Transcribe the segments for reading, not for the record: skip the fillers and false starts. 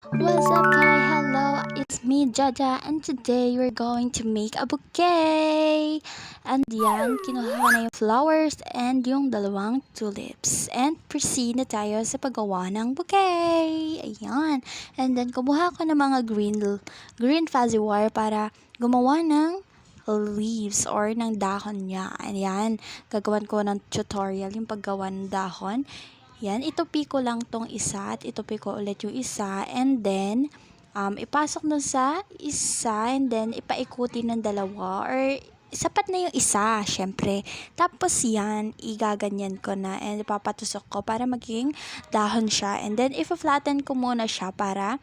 What's up, guys? Hello, it's me, Jaja, and today we're going to make a bouquet. And yan, kinuha ko na yung flowers and yung dalawang tulips. And proceed na tayo sa paggawa ng bouquet. Ayan. And then, kumuha ko ng mga green fuzzy wire para gumawa ng leaves or ng dahon niya. Ayan, gagawan ko ng tutorial yung paggawa ng dahon. Yan, itupi ko lang tong isa at itupi ko ulit yung isa and then ipasok dun sa isa and then ipaikuti ng dalawa or sapat na yung isa, syempre. Tapos yan, igaganyan ko na and ipapatusok ko para maging dahon siya. And then, ipa-flatten ko muna siya para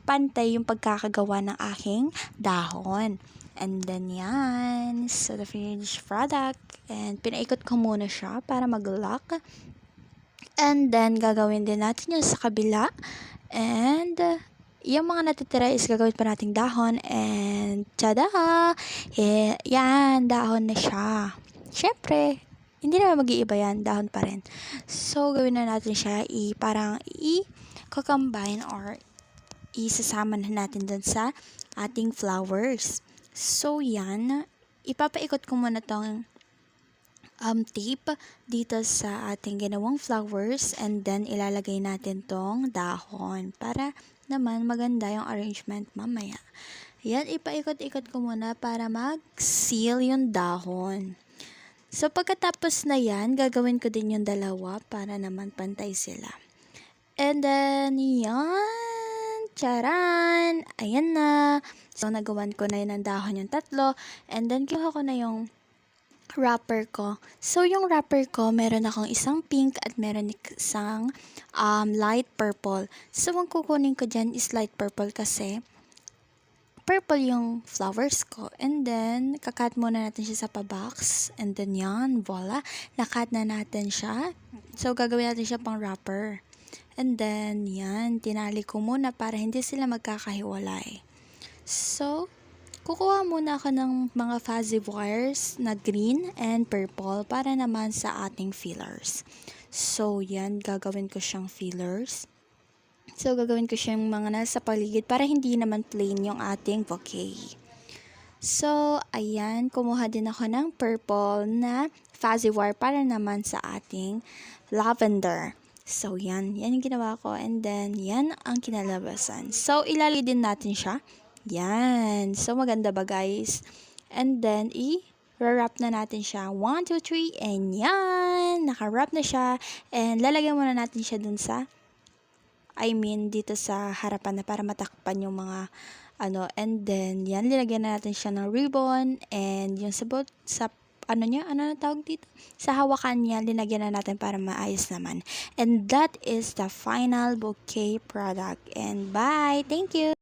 pantay yung pagkakagawa ng aking dahon. And then yan, so the finished product. And pinaikot ko muna siya para mag-lock. And then, gagawin din natin yun sa kabila. And, yung mga natitira is gagawin pa nating dahon. And, tada! Yan, dahon na siya. Siyempre, hindi naman mag-iiba yan. Dahon pa rin. So, gawin na natin siya. Parang i-combine or isasama na natin dun sa ating flowers. So, yan. Ipapaikot ko muna tong tape dito sa ating ginawang flowers and then ilalagay natin tong dahon para naman maganda yung arrangement mamaya. Yan, ipaikot-ikot ko muna para mag-seal yung dahon. So, pagkatapos na yan, gagawin ko din yung dalawa para naman pantay sila. And then, yan! Charan! Ayan na! So, nagawan ko na yun ng dahon yung tatlo. And then, kinuha ko na yung wrapper ko. So, yung wrapper ko, meron akong isang pink at meron isang light purple. So, ang kukunin ko dyan is light purple kasi purple yung flowers ko. And then, kakat muna natin siya sa pa-box. And then yan, voila. Nakat na natin siya. So, gagawin natin siya pang wrapper. And then, yan, tinali ko muna para hindi sila magkakahiwalay. So, kukuha muna ako ng mga fuzzy wires na green and purple para naman sa ating fillers. So, yan, gagawin ko siyang fillers. So, gagawin ko siyang mga nasa paligid para hindi naman plain yung ating bouquet. So, ayan, kumuha din ako ng purple na fuzzy wire para naman sa ating lavender. So, yan yung ginawa ko and then, yan ang kinalabasan. So, ilalagay din natin siya. Yan. So, maganda ba, guys? And then, i-wrap na natin siya. 1, 2, 3, and yan! Naka-wrap na siya. And lalagyan muna natin siya dun sa, dito sa harapan na para matakpan yung mga, and then, yan, nilagyan na natin siya ng ribbon. And yung sa ano na tawag dito? Sa hawakan niya, linagyan na natin para maayos naman. And that is the final bouquet product. And bye! Thank you!